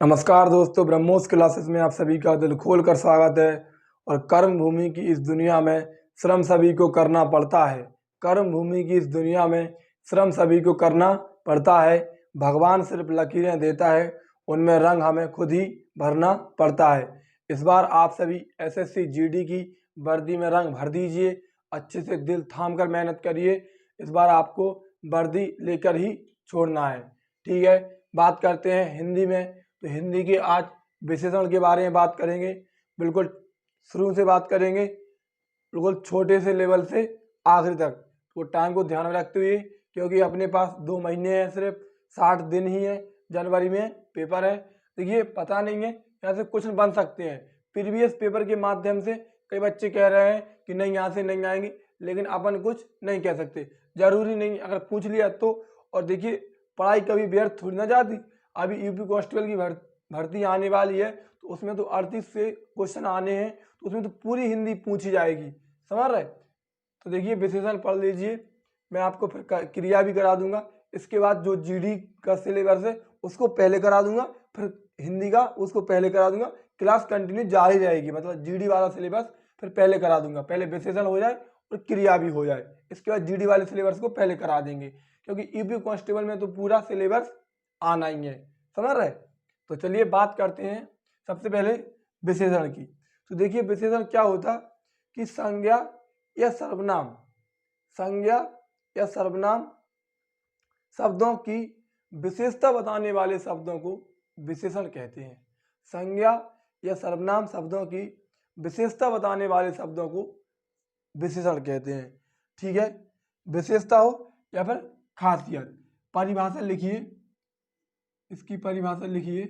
नमस्कार दोस्तों, ब्रह्मोस क्लासेस में आप सभी का दिल खोल कर स्वागत है। और कर्म भूमि की इस दुनिया में श्रम सभी को करना पड़ता है। कर्म भूमि की इस दुनिया में श्रम सभी को करना पड़ता है। भगवान सिर्फ लकीरें देता है, उनमें रंग हमें खुद ही भरना पड़ता है। इस बार आप सभी एसएससी जीडी की वर्दी में रंग भर दीजिए। अच्छे से दिल थाम कर मेहनत करिए। इस बार आपको वर्दी लेकर ही छोड़ना है। ठीक है, बात करते हैं हिंदी में। तो हिंदी के आज विशेषण के बारे में बात करेंगे। बिल्कुल शुरू से बात करेंगे, बिल्कुल छोटे से लेवल से आखिरी तक। तो टाइम को ध्यान में रखते हुए, क्योंकि अपने पास 2 महीने हैं, सिर्फ 60 दिन ही है। जनवरी में पेपर है। देखिए, पता नहीं है यहाँ से कुछ बन सकते हैं। प्रीवियस पेपर के माध्यम से कई बच्चे कह रहे हैं कि नहीं, यहाँ से नहीं आएंगे, लेकिन अपन कुछ नहीं कह सकते। जरूरी नहीं, अगर पूछ लिया तो। और देखिए, पढ़ाई कभी व्यर्थ थोड़ी ना जाती। अभी यूपी कांस्टेबल की भर्ती आने वाली है, तो उसमें तो 38 से क्वेश्चन आने हैं, तो उसमें तो पूरी हिंदी पूछी जाएगी। समझ रहे? तो देखिए, विशेषण पढ़ लीजिए। मैं आपको फिर क्रिया भी करा दूंगा। इसके बाद जो जीडी का सिलेबस है उसको पहले करा दूंगा, फिर हिंदी का उसको पहले करा दूंगा। क्लास कंटिन्यू जारी रहेगी, मतलब जीडी वाला सिलेबस फिर पहले करा दूंगा। पहले विशेषण हो जाए और क्रिया भी हो जाए, इसके बाद जीडी वाले सिलेबस को पहले करा देंगे, क्योंकि यूपी कांस्टेबल में तो पूरा सिलेबस आना ही है। समझ रहे? तो चलिए बात करते हैं सबसे पहले विशेषण की। तो देखिए, विशेषण क्या होता कि संज्ञा या सर्वनाम, संज्ञा या सर्वनाम शब्दों की विशेषता बताने वाले शब्दों को विशेषण कहते हैं। संज्ञा या सर्वनाम शब्दों की विशेषता बताने वाले शब्दों को विशेषण कहते हैं। ठीक है, विशेषता हो या फिर खासियत। परिभाषा लिखिए, इसकी परिभाषा लिखिए।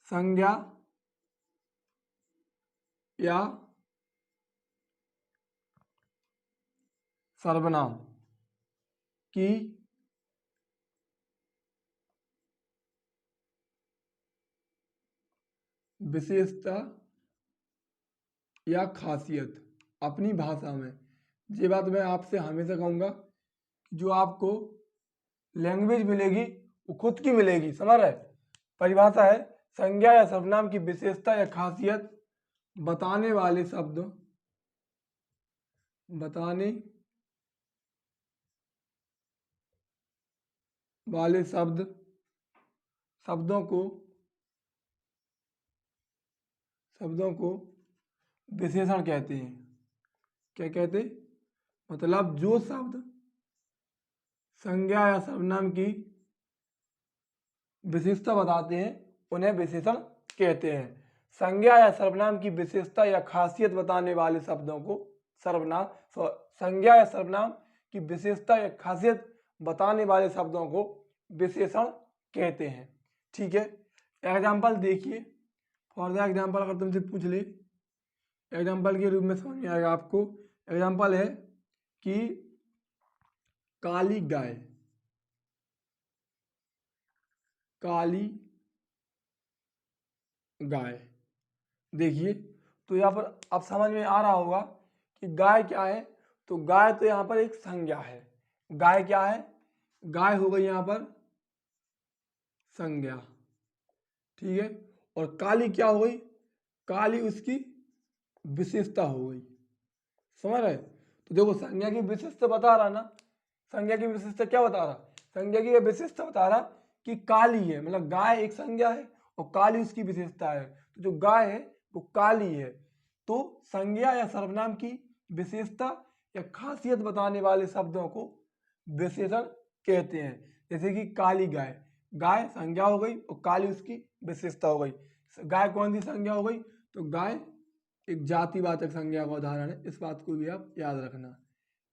संज्ञा या सर्वनाम की विशेषता या खासियत अपनी भाषा में। ये बात मैं आपसे हमेशा कहूँगा, जो आपको लैंग्वेज मिलेगी वो खुद की मिलेगी। समझ रहे? परिभाषा है, संज्ञा या सर्वनाम की विशेषता या खासियत बताने वाले शब्द, बताने वाले शब्दों को विशेषण कहते हैं। क्या कहते? मतलब जो शब्द संज्ञा या सर्वनाम की विशेषता बताते हैं उन्हें विशेषण कहते हैं। संज्ञा या सर्वनाम की विशेषता या खासियत बताने वाले शब्दों को सर्वनाम, संज्ञा या सर्वनाम की विशेषता या खासियत बताने वाले शब्दों को विशेषण कहते हैं। ठीक है, एग्जाम्पल देखिए। फॉर द एग्जाम्पल अगर तुमसे पूछ ले, एग्जाम्पल के रूप में समझ में आएगा आपको। एग्जाम्पल है कि काली गाय, काली गाय। देखिए, तो यहाँ पर अब समझ में आ रहा होगा कि गाय क्या है। तो गाय तो यहाँ पर एक संज्ञा है। गाय क्या है? गाय हो गई यहाँ पर संज्ञा। ठीक है, और काली क्या हो गई? काली उसकी विशेषता हो गई। समझ रहे? तो देखो, संज्ञा की विशेषता बता रहा ना। संज्ञा की विशेषता क्या बता रहा? संज्ञा की विशेषता बता रहा कि काली है, मतलब गाय एक संज्ञा है और काली उसकी विशेषता है। तो जो गाय है वो काली है। तो संज्ञा या सर्वनाम की विशेषता या खासियत बताने वाले शब्दों को विशेषण कहते हैं। जैसे कि काली गाय, गाय संज्ञा हो गई और काली उसकी विशेषता हो गई। गाय कौन सी संज्ञा हो गई? तो गाय एक जातिवाचक संज्ञा का उदाहरण है। इस बात को भी आप याद रखना।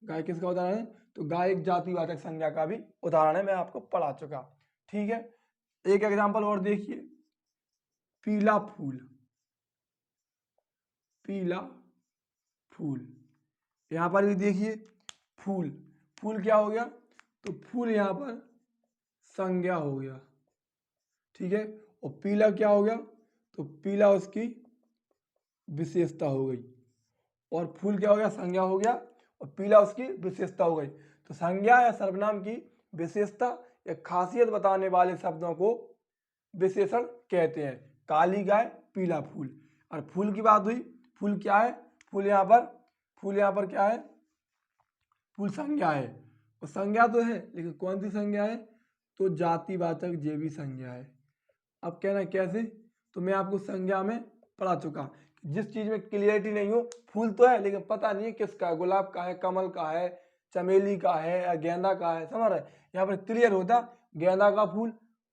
गाय किसका उदाहरण है? तो गाय एक जातिवाचक संज्ञा का भी उदाहरण है, मैं आपको पढ़ा चुका। ठीक है, एक एग्जांपल और देखिए। पीला फूल, पीला फूल। यहां पर भी देखिए, फूल, फूल क्या हो गया? तो फूल यहां पर संज्ञा हो गया। ठीक है, और पीला क्या हो गया? तो पीला उसकी विशेषता हो गई। और फूल क्या हो गया? संज्ञा हो गया और पीला उसकी विशेषता हो गई। तो संज्ञा या सर्वनाम की विशेषता या खासियत बताने वाले शब्दों को विशेषण कहते हैं। काली गाय, पीला फूल। और फूल की बात हुई, फूल क्या है? फूल यहाँ पर क्या है? फूल संज्ञा है। और संज्ञा तो है, लेकिन कौन सी संज्ञा है? तो जातिवाचक जेवी संज्ञा है। अब कहना कैसे? तो मैं आपको संज्ञा में पढ़ा चुका, जिस चीज में क्लियरिटी नहीं हो, फूल तो है लेकिन पता नहीं है किसका है, गुलाब का है, कमल का है, चमेली का है या गेंदा का है, समझ रहे? यहाँ पर क्लियर होता गेंदा का फूल,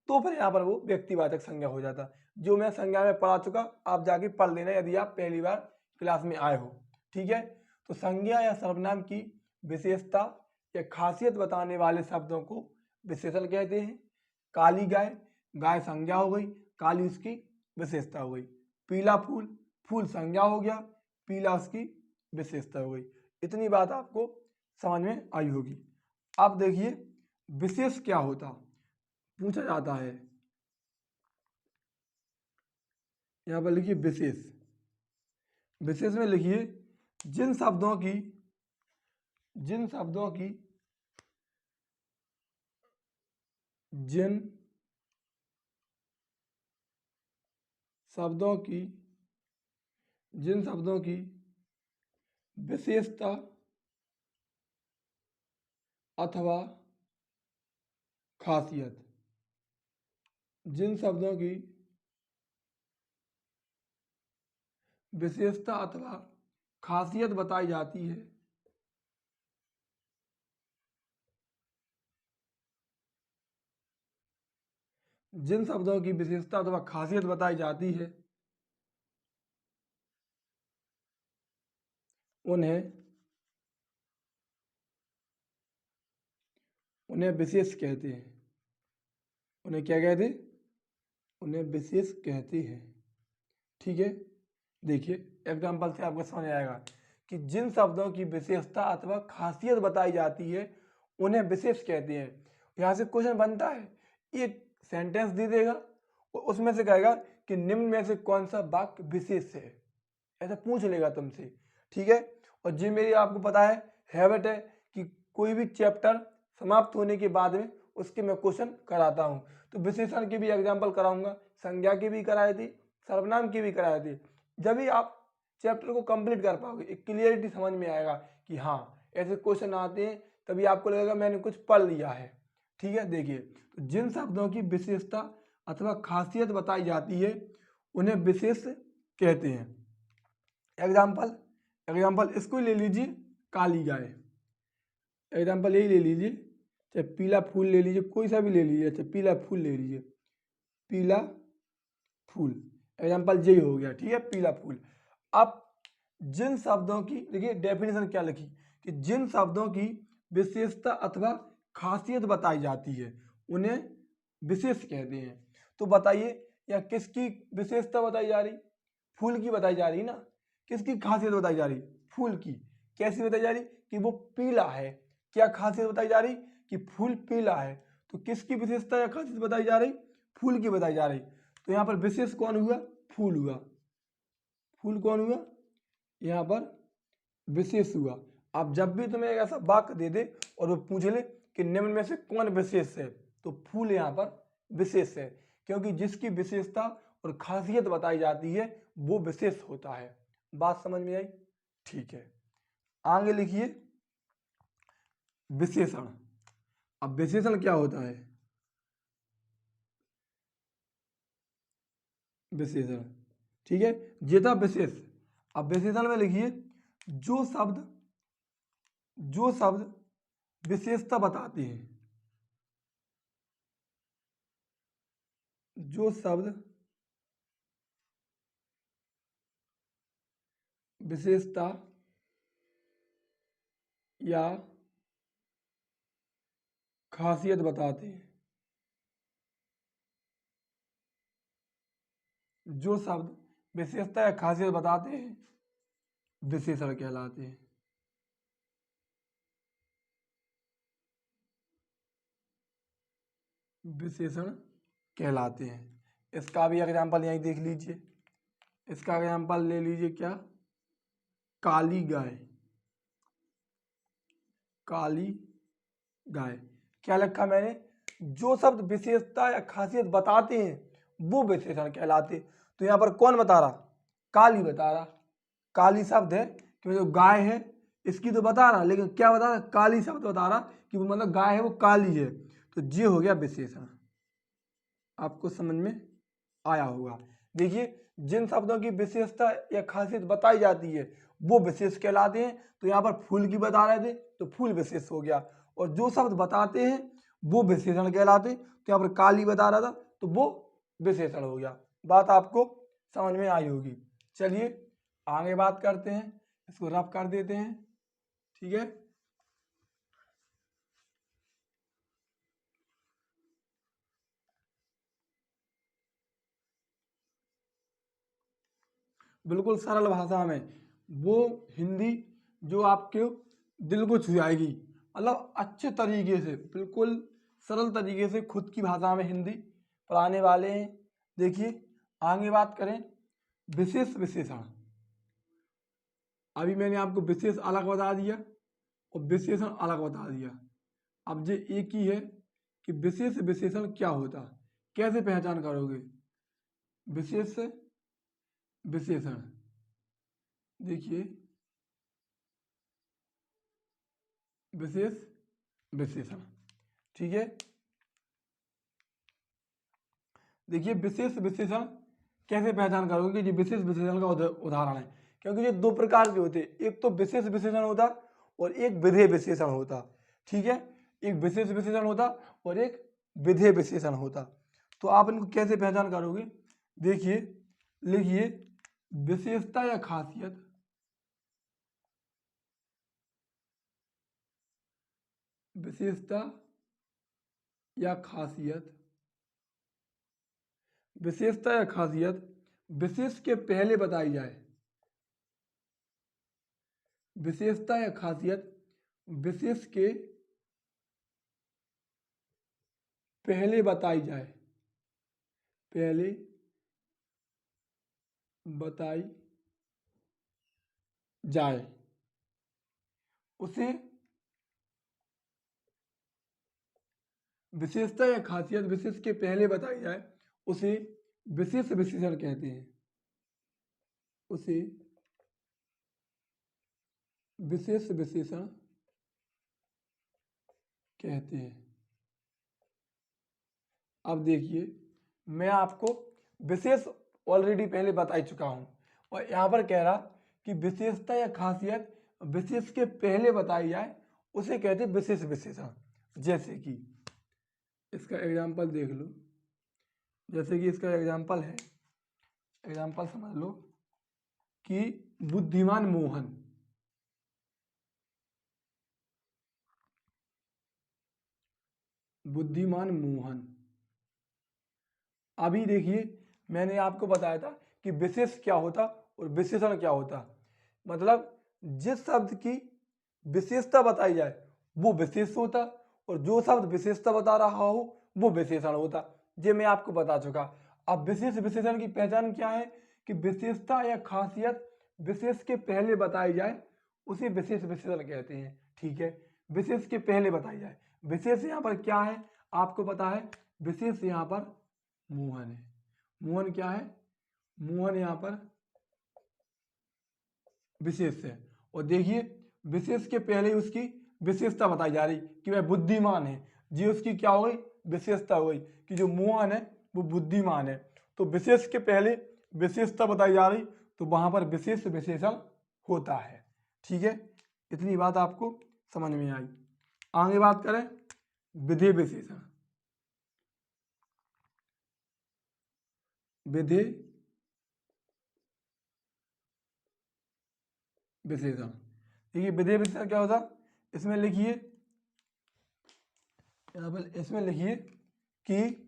तो फिर यहाँ पर वो व्यक्तिवाचक संज्ञा हो जाता, जो मैं संज्ञा में पढ़ा चुका। आप जाके पढ़ लेना यदि आप पहली बार क्लास में आए हो, ठीक है। तो संज्ञा या सर्वनाम की विशेषता या खासियत बताने वाले शब्दों को विशेषण कहते हैं। काली गाय, गाय संज्ञा हो गई, काली उसकी विशेषता हो गई। पीला फूल, फूल संज्ञा हो गया, पीला उसकी विशेषता हो गई। इतनी बात आपको समझ में आई होगी। अब देखिए विशेष क्या होता, पूछा जाता है। यहाँ पर लिखिए विशेष। विशेष में लिखिए जिन शब्दों की जिन शब्दों की विशेषता अथवा खासियत, जिन शब्दों की विशेषता अथवा खासियत बताई जाती है, जिन शब्दों की विशेषता अथवा खासियत बताई जाती है उन्हें विशेष कहते हैं। उन्हें क्या कहते हैं? उन्हें विशेष कहते हैं, ठीक है। देखिए एग्जाम्पल से आपको समझ आएगा कि जिन शब्दों की विशेषता अथवा खासियत बताई जाती है उन्हें विशेष कहते हैं। यहाँ से क्वेश्चन बनता है, एक सेंटेंस दे देगा और उसमें से कहेगा कि निम्न में से कौन सा वाक्य विशेष है, ऐसा पूछ लेगा तुमसे, ठीक है। और जी मेरी आपको पता है हैबिट है कि कोई भी चैप्टर समाप्त होने के बाद में उसके मैं क्वेश्चन कराता हूँ। तो विशेषण की भी एग्जाम्पल कराऊंगा, संज्ञा की भी कराई थी, सर्वनाम की भी कराई थी। जब भी आप चैप्टर को कंप्लीट कर पाओगे, एक क्लियरिटी समझ में आएगा कि हाँ ऐसे क्वेश्चन आते हैं, तभी आपको लगेगा मैंने कुछ पढ़ लिया है, ठीक है। देखिए तो जिन शब्दों की विशेषता अथवा खासियत बताई जाती है उन्हें विशेष कहते हैं। एग्जाम्पल इसको ले लीजिए, काली गाय। एग्जाम्पल यही ले लीजिए, चाहे पीला फूल ले लीजिए, कोई सा भी ले लीजिए, चाहे पीला फूल ले लीजिए, पीला फूल एग्जाम्पल यही हो गया, ठीक है, पीला फूल। अब जिन शब्दों की देखिए डेफिनेशन क्या लिखी कि जिन शब्दों की विशेषता अथवा खासियत बताई जाती है उन्हें विशेष कहते हैं। तो बताइए या किसकी विशेषता बताई जा रही? फूल की बताई जा रही ना। किसकी खासियत बताई जा रही? फूल की। कैसी बताई जा रही? कि वो पीला है। क्या खासियत बताई जा रही? कि फूल पीला है। तो किसकी विशेषता या खासियत बताई जा रही? फूल की बताई जा रही। तो यहाँ पर विशेष कौन हुआ? फूल हुआ। फूल कौन हुआ? यहाँ पर विशेष हुआ। अब जब भी तुम्हें एक ऐसा वाक्य दे दे और वो पूछ ले कि निम्न में से कौन विशेष है, तो फूल यहाँ पर विशेष है, क्योंकि जिसकी विशेषता और खासियत बताई जाती है वो विशेष होता है। बात समझ में आई? ठीक है, आगे लिखिए विशेषण। अब विशेषण क्या होता है? विशेषण, ठीक है, ये था विशेष। अब विशेषण में लिखिए जो शब्द विशेषता बताते हैं, जो शब्द विशेषता या खासियत बताते हैं, जो शब्द विशेषता या खासियत बताते हैं विशेषण कहलाते हैं। विशेषण कहलाते हैं। इसका भी एग्जाम्पल यहीं देख लीजिए। इसका एग्जाम्पल ले लीजिए, क्या? काली गाय। काली गाय क्या लिखा मैंने? जो शब्द विशेषता या खासियत बताते हैं वो विशेषण कहलाते। तो यहाँ पर कौन बता रहा, काली बता रहा, काली शब्द है कि जो गाय है इसकी तो बता रहा, लेकिन क्या बता रहा, काली शब्द बता रहा कि वो मतलब गाय है वो काली है। तो ये हो गया विशेषण। आपको समझ में आया होगा। देखिए जिन शब्दों की विशेषता या खासियत बताई जाती है वो विशेष कहलाते हैं। तो यहाँ पर फूल की बता रहे थे तो फूल विशेष हो गया, और जो शब्द बताते हैं वो विशेषण कहलाते। तो यहाँ पर काली बता रहा था तो वो विशेषण हो गया। बात आपको समझ में आई होगी। चलिए आगे बात करते हैं, इसको रफ कर देते हैं। ठीक है, बिल्कुल सरल भाषा में, वो हिंदी जो आपके दिल को छू जाएगी, मतलब अच्छे तरीके से, बिल्कुल सरल तरीके से खुद की भाषा में हिंदी पढ़ाने वाले हैं। देखिए आगे बात करें, विशेष विशेषण। अभी मैंने आपको विशेष अलग बता दिया और विशेषण अलग बता दिया। अब ये एक ही है कि विशेष विशेषण क्या होता, कैसे पहचान करोगे विशेष विशेषण। देखिए विशेष विशेषण, ठीक है। देखिए विशेष विशेषण कैसे पहचान करोगे, ये विशेष विशेषण का उदाहरण है, क्योंकि ये दो प्रकार के होते, एक तो विशेष विशेषण होता और एक विधेय विशेषण होता। ठीक है, एक विशेष विशेषण होता और एक विधेय विशेषण होता। तो आप इनको कैसे पहचान करोगे, देखिए लिखिए, विशेषता या खासियत, विशेषता या खासियत, विशेषता या खासियत विशेष के पहले बताई जाए, विशेषता या खासियत विशेष के पहले बताई जाए, पहले बताई जाए, उसे विशेषता या खासियत विशेष के पहले बताई जाए उसे विशेष विशेषण कहते हैं, उसे विशेष विशेषण कहते हैं। अब देखिए मैं आपको विशेष ऑलरेडी पहले बता ही चुका हूं, और यहां पर कह रहा कि विशेषता या खासियत विशेष के पहले बताई जाए उसे कहते हैं विशेष विशेषण। जैसे कि इसका एग्जाम्पल देख लो, जैसे कि इसका एग्जाम्पल है, एग्जाम्पल समझ लो कि बुद्धिमान मोहन, बुद्धिमान मोहन। अभी देखिए मैंने आपको बताया था कि विशेष क्या होता और विशेषण क्या होता, मतलब जिस शब्द की विशेषता बताई जाए वो विशेष होता और जो शब्द विशेषता बता रहा हो वो विशेषण होता। ये मैं आपको बता चुका। अब विशेष विशेषण की पहचान क्या है कि विशेषता या खासियत विशेष के पहले बताई जाए उसे विशेष विशेषण कहते हैं। ठीक है, विशेष के पहले बताई जाए, विशेष यहाँ पर क्या है आपको पता है, विशेष यहाँ पर मोहन है। मोहन क्या है, मोहन यहाँ पर विशेष है। और देखिए विशेष के पहले उसकी विशेषता बताई जा रही कि वह बुद्धिमान है, जी उसकी क्या हो गई, विशेषता हो गई कि जो मोहन है वो बुद्धिमान है। तो विशेष के पहले विशेषता बताई जा रही तो वहां पर विशेष विशेषण होता है। ठीक है, इतनी बात आपको समझ में आई। आगे बात करें विधेय विशेषण, विधेय विशेषण। देखिए विधेय विशेषण क्या होता, इसमें लिखिए, इसमें लिखिए कि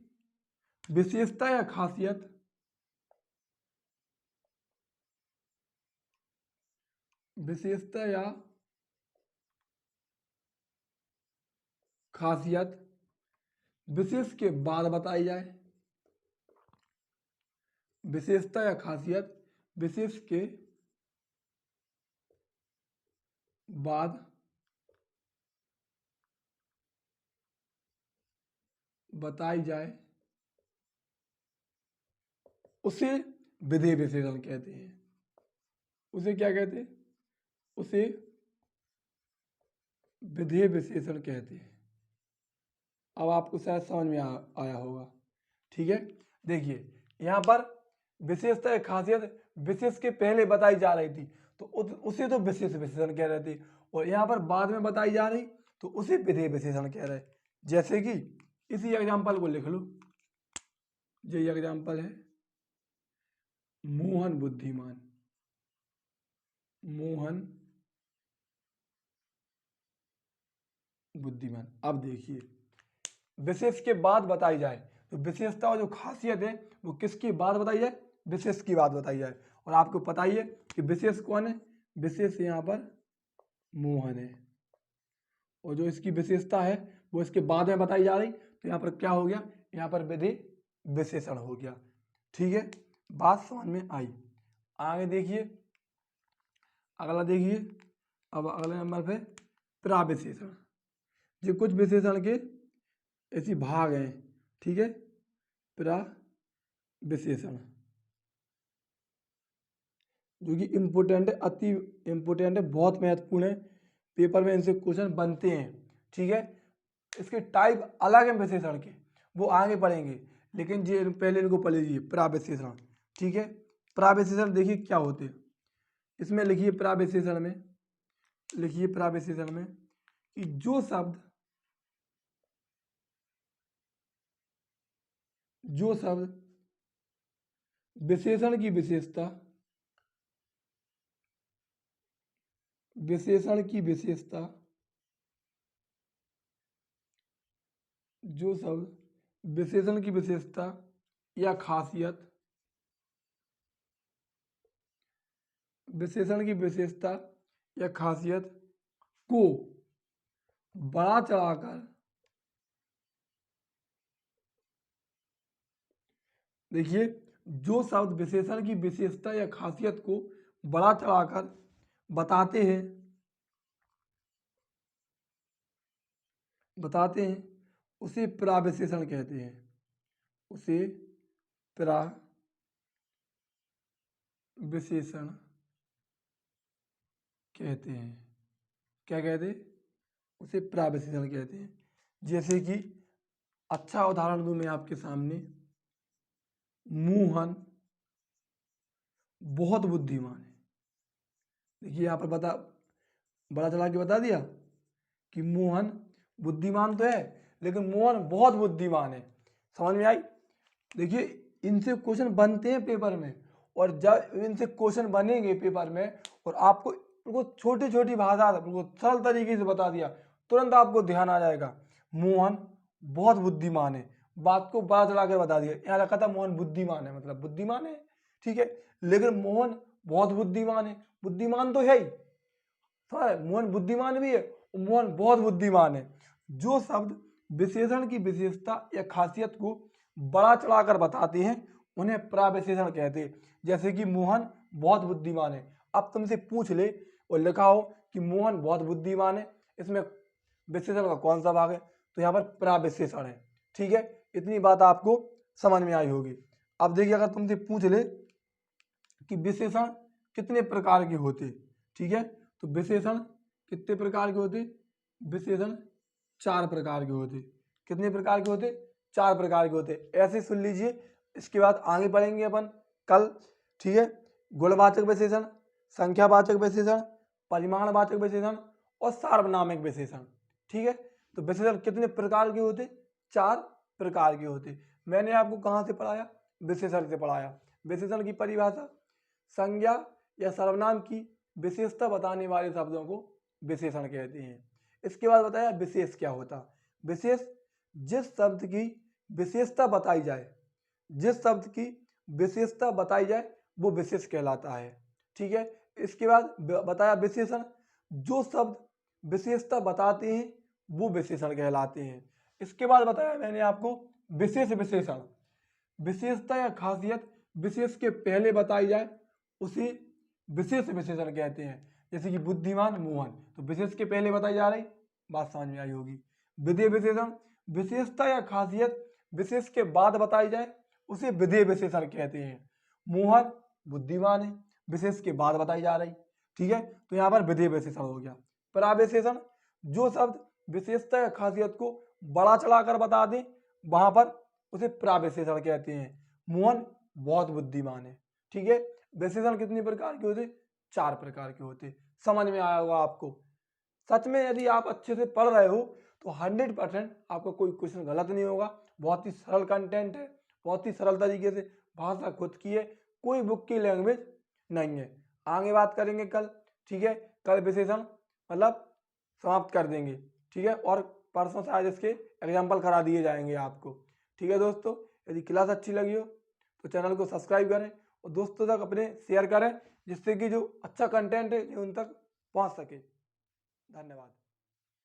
विशेषता या खासियत, विशेषता या खासियत विशेष के बाद बताई जाए, विशेषता या खासियत विशेष के बाद बताई जाए उसे विधेय विशेषण कहते हैं। उसे क्या कहते हैं? उसे विधेय विशेषण कहते हैं। अब आपको शायद समझ में आया होगा। ठीक है, देखिए यहाँ पर विशेषता या खासियत विशेष के पहले बताई जा रही थी तो उसे तो विशेष विशेषण कह रहे थे, और यहाँ पर बाद में बताई जा रही तो उसे विधेय विशेषण कह रहे। जैसे कि इसी एग्जाम्पल को लिख लो, ये एग्जाम्पल है मोहन बुद्धिमान। मोहन बुद्धिमान। अब देखिए विशेष के बाद बताई जाए तो विशेषता और जो खासियत है वो किसकी बात बताई जाए? विशेष की बात बताई जाए। और आपको पता ही है कि विशेष कौन है? विशेष यहाँ पर मोहन है, और जो इसकी विशेषता है वो इसके बाद में बताई जा रही तो यहाँ पर क्या हो गया? यहाँ पर विधेय विशेषण हो गया। ठीक है, बात समझ में आई। आगे देखिए, अगला देखिए। अब अगले नंबर पे प्राविशेषण। जो कुछ विशेषण के ऐसी भाग हैं। ठीक है, प्राविशेषण जो कि इम्पोर्टेंट है, अति इम्पोर्टेंट है, बहुत महत्वपूर्ण है। पेपर में इनसे क्वेश्चन बनते हैं। ठीक है, इसके टाइप अलग है विशेषण के, वो आगे पढ़ेंगे, लेकिन ये पहले इनको पढ़ लीजिए प्राविशेषण। ठीक है, प्राविशेषण देखिए क्या होते हैं। इसमें लिखिए प्राविशेषण में, लिखिए प्राविशेषण में कि जो शब्द विशेषण की विशेषता, विशेषण की विशेषता, जो शब्द विशेषण की विशेषता या खासियत, विशेषण की विशेषता या खासियत को बढ़ा चढ़ाकर, देखिए जो शब्द विशेषण की विशेषता या खासियत को बढ़ा चढ़ाकर बताते हैं उसे प्राविशेषण कहते हैं। उसे प्राविशेषण कहते हैं। क्या कहते हैं? उसे प्राविशेषण कहते हैं। जैसे कि अच्छा उदाहरण दूं मैं आपके सामने, मोहन बहुत बुद्धिमान है। देखिए यहाँ पर बड़ा चला के बता दिया कि मोहन बुद्धिमान तो है, लेकिन मोहन बहुत बुद्धिमान है। समझ में आई? देखिए इनसे क्वेश्चन बनते हैं पेपर में, और जब इनसे क्वेश्चन बनेंगे पेपर में और आपको उनको छोटी छोटी भाषा उनको सरल तरीके से बता दिया, तुरंत आपको ध्यान आ जाएगा मोहन बहुत बुद्धिमान है। बात को बड़ा चढ़ा कर बता दिया, यहाँ लिखा था मोहन बुद्धिमान है, मतलब बुद्धिमान है। ठीक है, लेकिन मोहन बहुत बुद्धिमान है, बुद्धिमान तो है ही, मोहन बुद्धिमान भी है, मोहन बहुत बुद्धिमान है। जो शब्द विशेषण की विशेषता या खासियत को बड़ा चढ़ाकर बताते हैं उन्हें प्राविशेषण कहते हैं। जैसे कि मोहन बहुत बुद्धिमान है, अब तुमसे पूछ ले और लिखा हो कि मोहन बहुत बुद्धिमान है, इसमें विशेषण का कौन सा भाग है? तो यहाँ पर प्राविशेषण है। ठीक है, इतनी बात आपको समझ में आई होगी। अब देखिए अगर तुमसे पूछ ले कि विशेषण कितने प्रकार के होते, ठीक है, तो विशेषण कितने प्रकार के होते? विशेषण 4 प्रकार के होते। कितने प्रकार के होते? 4 प्रकार के होते। ऐसे सुन लीजिए, इसके बाद आगे बढ़ेंगे अपन कल। ठीक है, गुणवाचक विशेषण, संख्यावाचक विशेषण, परिमाणवाचक विशेषण और सार्वनामिक विशेषण। ठीक है, तो विशेषण कितने प्रकार के होते? 4 प्रकार के होते। मैंने आपको कहाँ से पढ़ाया? विशेषण से पढ़ाया। विशेषण की परिभाषा, संज्ञा या सर्वनाम की विशेषता बताने वाले शब्दों को विशेषण कहते हैं। इसके बाद बताया विशेष क्या होता। विशेष जिस शब्द की विशेषता बताई जाए, जिस शब्द की विशेषता बताई जाए वो विशेष कहलाता है। ठीक है, इसके बाद बताया विशेषण, जो शब्द विशेषता बताते हैं वो विशेषण कहलाते हैं। इसके बाद बताया मैंने आपको विशेष विशेषण, विशेषता या खासियत विशेष के पहले बताई जाए उसे विशेष विशेषण कहते हैं। जैसे कि बुद्धिमान मोहन, तो विशेष के पहले बताई जा रही, बात समझ में आई होगी। विधेय विशेषण, विशेषता या खासियत विशेष के बाद बताई जाए उसे विधेय विशेषण कहते हैं। मोहन बुद्धिमान है, विशेष के बाद बताई जा रही, ठीक है, तो यहाँ पर विधेय विशेषण हो गया। प्राविशेषण, जो शब्द विशेषता या खासियत को बड़ा चढ़ाकर बता दे वहां पर उसे प्राविशेषण कहते हैं। मोहन बहुत बुद्धिमान है, ठीक है। विशेषण कितने प्रकार के होते? 4 प्रकार के होते। समझ में आया होगा आपको। सच में यदि आप अच्छे से पढ़ रहे हो तो 100% आपका कोई क्वेश्चन गलत नहीं होगा। बहुत ही सरल कंटेंट है, बहुत ही सरल तरीके से, भाषा खुद की है, कोई बुक की लैंग्वेज नहीं है। आगे बात करेंगे कल, ठीक है। कल विशेषण मतलब समाप्त कर देंगे, ठीक है, और परसों शायद इसके एग्जाम्पल करा दिए जाएंगे आपको, ठीक है दोस्तों। यदि क्लास अच्छी लगी हो तो चैनल को सब्सक्राइब करें और दोस्तों तक अपने शेयर करें, जिससे कि जो अच्छा कंटेंट है उन तक पहुंच सके। धन्यवाद।